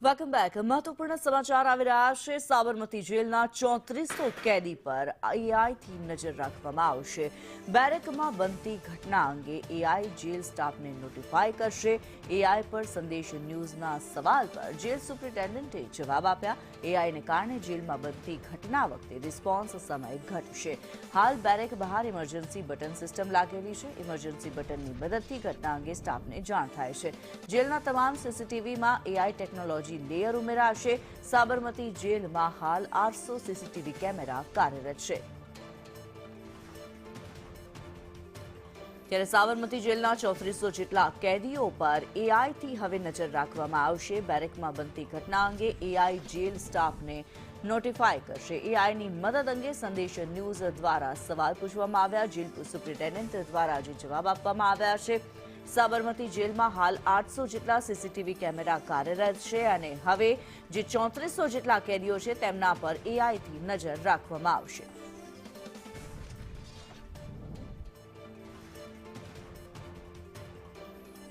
welcome back મહત્વપૂર્ણ સમાચાર આવી રહ્યા છે સાબરમતી જેલના 3400 કેદી પર એઆઈથી નજર રાખવામાં આવશે બેરેકમાં બનતી ઘટના અંગે એઆઈ જેલ સ્ટાફને નોટિફાય કરશે એઆઈ પર સંદેશ ન્યૂઝના સવાલ પર જેલ સુપ્રિન્ટેન્ડન્ટે જવાબ આપ્યા એઆઈને કારણે જેલમાં બનતી ઘટના વખતે રિસ્પોન્સ સમય ઘટશે હાલ બેરેક બહાર ઇમરજન્સી બટન સિસ્ટમ લાગેલી છે ઇમરજન્સી બટનની મદદથી ઘટના અંગે સ્ટાફને જાણ થાય છે જેલના તમામ સીસીટીવીમાં એઆઈ ટેકનોલોજી લેયર ઉમેરાશે સાબરમતી જેલમાં હાલ 800 સીસીટીવી કેમેરા કાર્યરત છે ત્યારે સાબરમતી જેલના 3400 જેટલા કેદીઓ પર એઆઈથી હવે નજર રાખવામાં આવશે બેરેકમાં બનતી ઘટના અંગે એઆઈ જેલ સ્ટાફને નોટિફાય કરશે એઆઈની મદદ અંગે સંદેશ ન્યૂઝ દ્વારા સવાલ પૂછવામાં આવ્યા જેલ સુપ્રિન્ટેન્ડન્ટ દ્વારા જે જવાબ આપવામાં આવ્યા છે સાબરમતી જેલમાં હાલ 800 જેટલા સીસીટીવી કેમેરા કાર્યરત છે અને હવે જે 3400 જેટલા કેદીઓ છે તેમના પર એઆઈથી નજર રાખવામાં આવશે